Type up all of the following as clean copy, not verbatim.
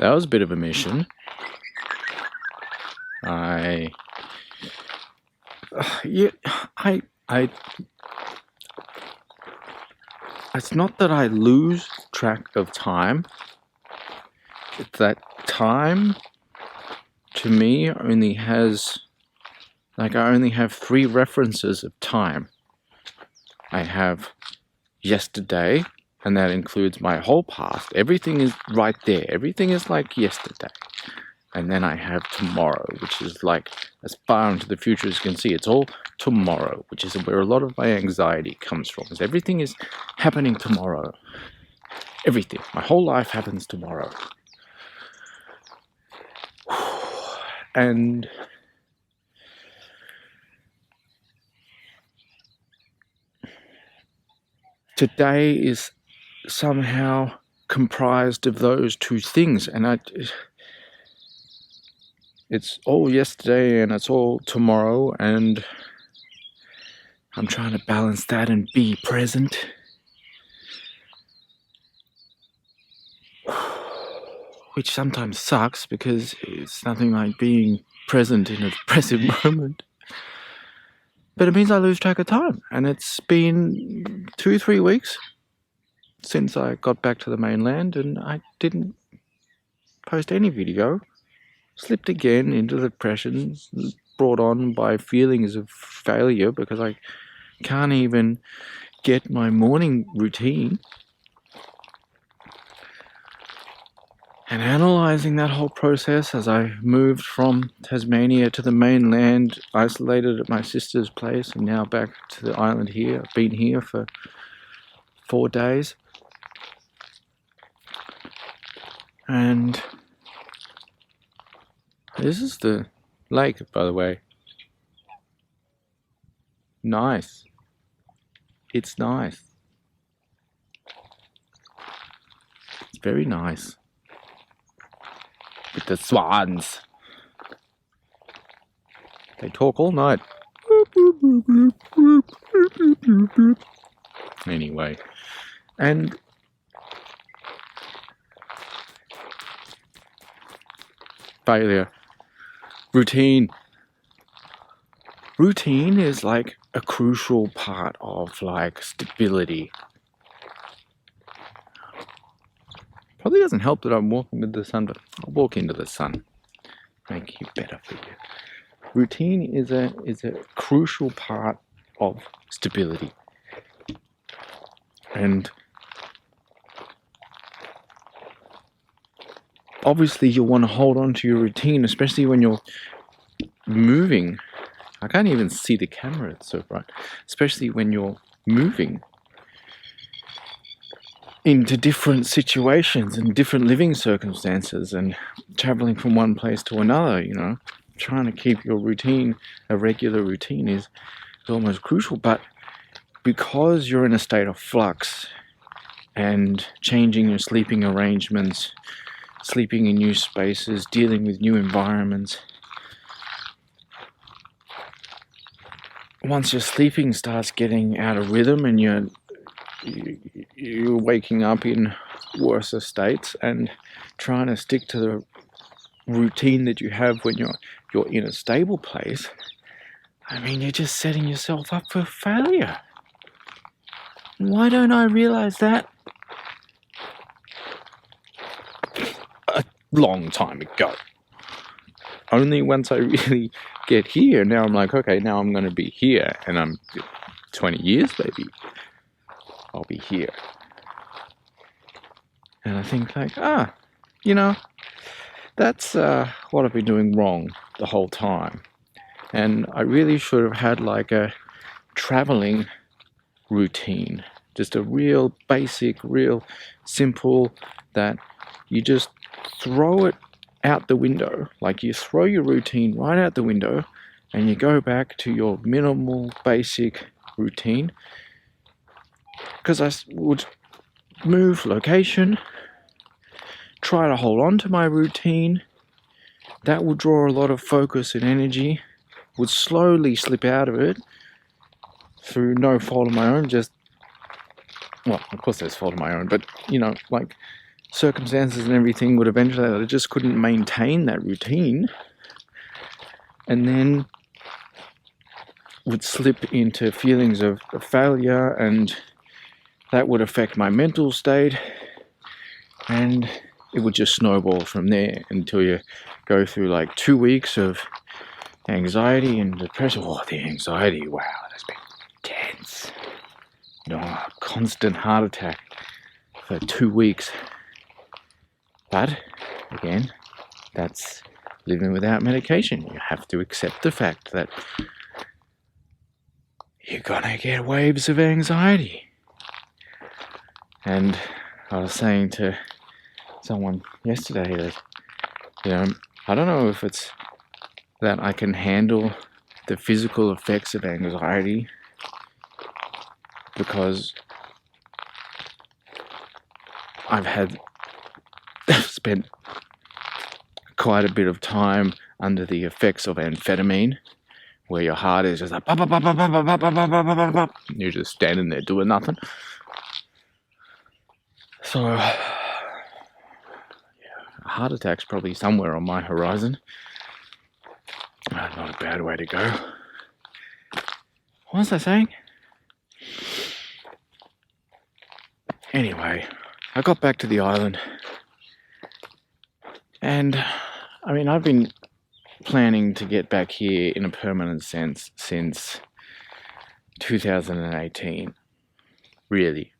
that was a bit of a mission. I it's not that I lose track of time. It's that time to me only has, like, I only have 3 references of time. I have yesterday, and that includes my whole past. Everything is right there. Everything is like yesterday. And then I have tomorrow, which is like as far into the future as you can see. It's all tomorrow, which is where a lot of my anxiety comes from. Is everything is happening tomorrow. Everything. My whole life happens tomorrow. And today is somehow comprised of those 2 things. And it's all yesterday and it's all tomorrow, and I'm trying to balance that and be present. Which sometimes sucks because it's nothing like being present in a present moment. But it means I lose track of time. And it's been 2-3 weeks since I got back to the mainland, and I didn't post any video. Slipped again into depression, brought on by feelings of failure because I can't even get my morning routine. And analysing that whole process as I moved from Tasmania to the mainland, isolated at my sister's place, and now back to the island here. I've been here for 4 days. And this is the lake, by the way. Nice. It's nice. It's very nice. With the swans. They talk all night. Anyway. And failure. Routine. Routine is like a crucial part of like stability. Probably doesn't help that I'm walking with the sun, but I'll walk into the sun. Make it better for you. Routine is a crucial part of stability. And obviously you'll want to hold on to your routine, especially when you're moving. I can't even see the camera, it's so bright. Especially when you're moving into different situations and different living circumstances and traveling from one place to another, you know. Trying to keep your routine, a regular routine, is almost crucial. But because you're in a state of flux and changing your sleeping arrangements, sleeping in new spaces, dealing with new environments, once your sleeping starts getting out of rhythm and you're waking up in worse states and trying to stick to the routine that you have when you're in a stable place, I mean, you're just setting yourself up for failure. Why don't I realize that a long time ago? Only once I really get here, now I'm like, okay, now I'm going to be here, and I'm 20 years maybe, I'll be here. And I think like, you know, that's what I've been doing wrong the whole time. And I really should have had like a traveling routine. Just a real basic, real simple, that you just throw it out the window. Like you throw your routine right out the window and you go back to your minimal, basic routine. Because I would move location, try to hold on to my routine. That would draw a lot of focus and energy. Would slowly slip out of it through no fault of my own. Just, well, of course there's fault of my own, but you know, like circumstances and everything would eventually, I just couldn't maintain that routine, and then would slip into feelings of failure, and that would affect my mental state, and it would just snowball from there until you go through like 2 weeks of anxiety and depression. Oh, the anxiety, wow, that's been intense. Constant heart attack for 2 weeks. But again, that's living without medication. You have to accept the fact that you're gonna get waves of anxiety. And I was saying to someone yesterday that, I don't know if it's that I can handle the physical effects of anxiety, because I've spent quite a bit of time under the effects of amphetamine, where your heart is just like pop, pop, pop, pop, pop, pop, pop, pop, pop, pop. You're just standing there doing nothing. So, a heart attack's probably somewhere on my horizon. Not a bad way to go. What was I saying? Anyway, I got back to the island, and I've been planning to get back here in a permanent sense since 2018, really.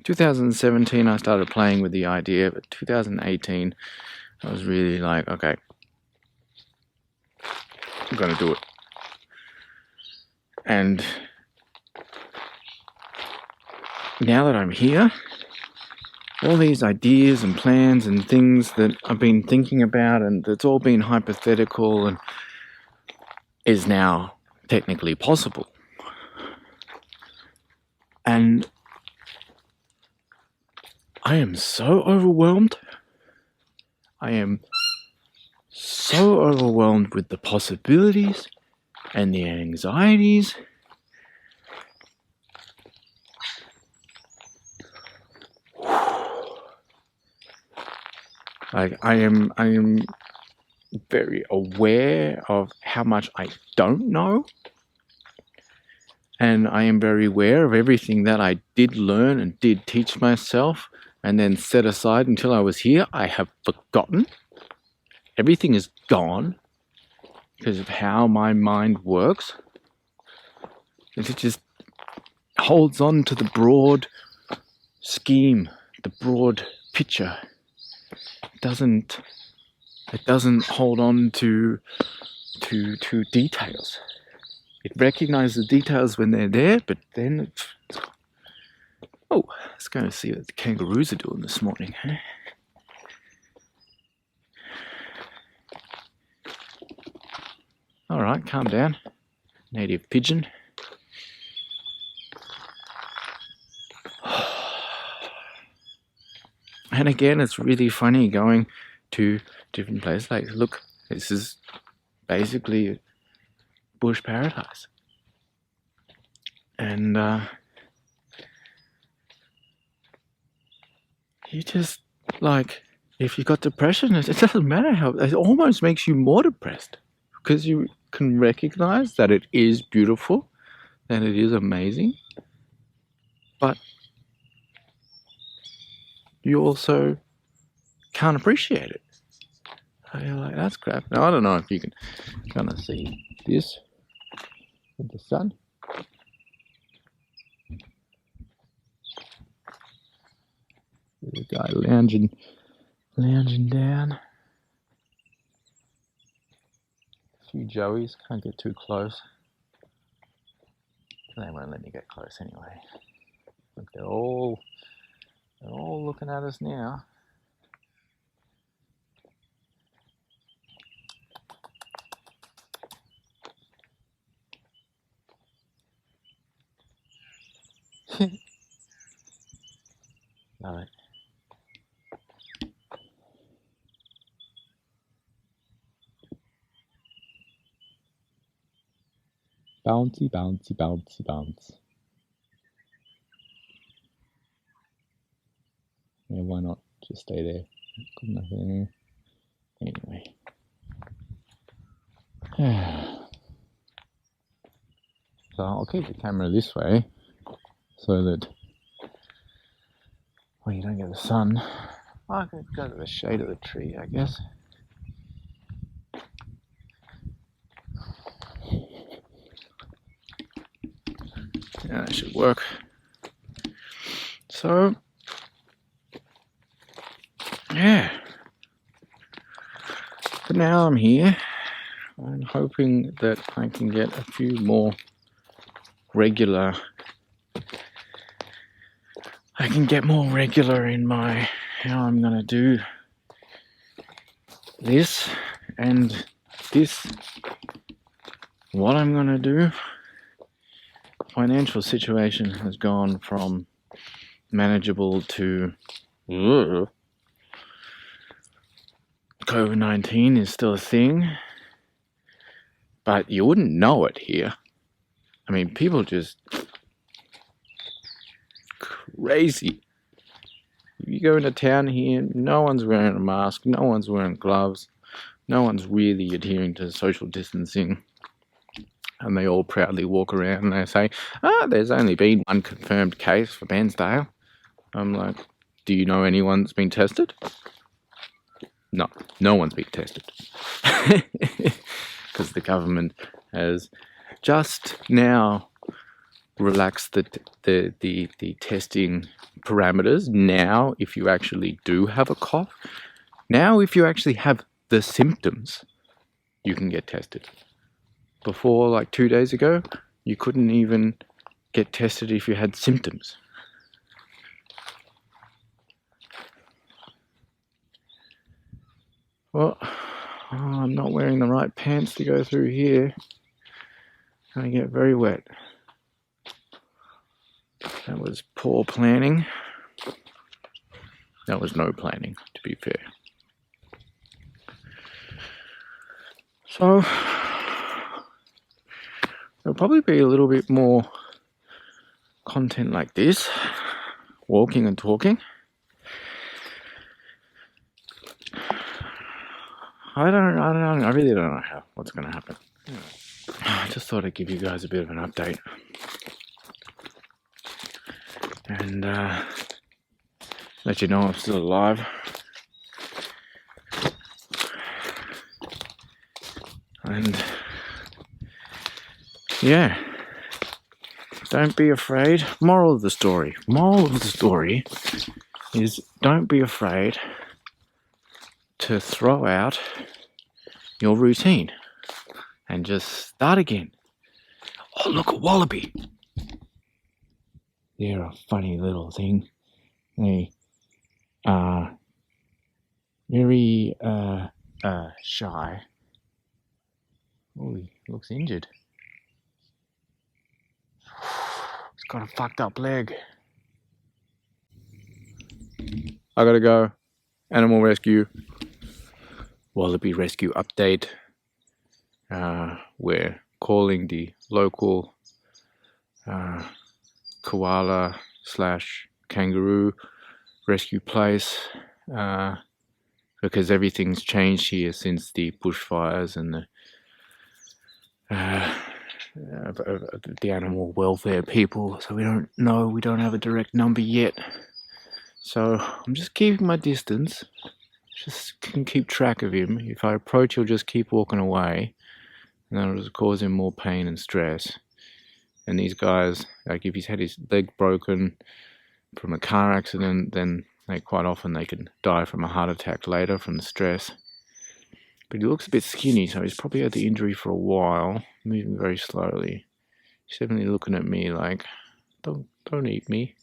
2017 I started playing with the idea, but 2018 I was really like, okay, I'm gonna do it. And now that I'm here, all these ideas and plans and things that I've been thinking about, and it's all been hypothetical, and is now technically possible. And I am so overwhelmed. I am so overwhelmed with the possibilities and the anxieties. Like, I am very aware of how much I don't know. And I am very aware of everything that I did learn and did teach myself and then set aside until I was here. I have forgotten. Everything is gone because of how my mind works. It just holds on to the broad scheme, the broad picture. It doesn't hold on to details. It recognizes the details when they're there, but then let's go and see what the kangaroos are doing this morning. Alright, calm down. Native pigeon. And again, it's really funny going to different places. Like, look, this is basically bush paradise. And you just, like, if you got depression, it doesn't matter how, it almost makes you more depressed, because you can recognize that it is beautiful and it is amazing, but you also can't appreciate it. So you're like, that's crap. Now, I don't know if you can kind of see this with the sun. There's a guy lounging down. A few joeys, can't get too close. They won't let me get close anyway. Look, they're all looking at us now. Love it. Bouncy, bouncy, bouncy, bounce. Yeah, why not Just stay there. Good enough there. Anyway. So I'll keep the camera this way so that you don't get the sun. I could go to the shade of the tree, I guess. Yeah, that should work. So, yeah. But now I'm here. I'm hoping that I can get a few more regular. I can get more regular in my how I'm gonna do this and this. What I'm gonna do. Financial situation has gone from manageable to COVID-19 is still a thing, but you wouldn't know it here. I mean, people just crazy. You go into town here, no one's wearing a mask, no one's wearing gloves, no one's really adhering to social distancing. And they all proudly walk around and they say, there's only been one confirmed case for Bairnsdale. I'm like, do you know anyone that's been tested? No one's been tested. Because the government has just now relaxed the testing parameters. Now, if you actually do have a cough, now if you actually have the symptoms, you can get tested. Before, like 2 days ago, you couldn't even get tested if you had symptoms. Well, I'm not wearing the right pants to go through here. I get very wet. That was poor planning. That was no planning, to be fair. So, there'll probably be a little bit more content like this, walking and talking. I really don't know what's going to happen. I just thought I'd give you guys a bit of an update. And let you know I'm still alive. And yeah, don't be afraid. Moral of the story is don't be afraid to throw out your routine and just start again. Oh, look, a wallaby. They're a funny little thing. They are very shy. Oh, he looks injured. He's got a fucked up leg. I gotta go. Animal rescue. Wallaby rescue update. We're calling the local koala / kangaroo rescue place because everything's changed here since the bushfires and the animal welfare people. So we don't know. We don't have a direct number yet. So I'm just keeping my distance. Just can keep track of him. If I approach, he'll just keep walking away, and that'll just cause him more pain and stress. And these guys, like if he's had his leg broken from a car accident, then quite often they can die from a heart attack later from the stress. But he looks a bit skinny, so he's probably had the injury for a while, moving very slowly. He's definitely looking at me like, don't eat me.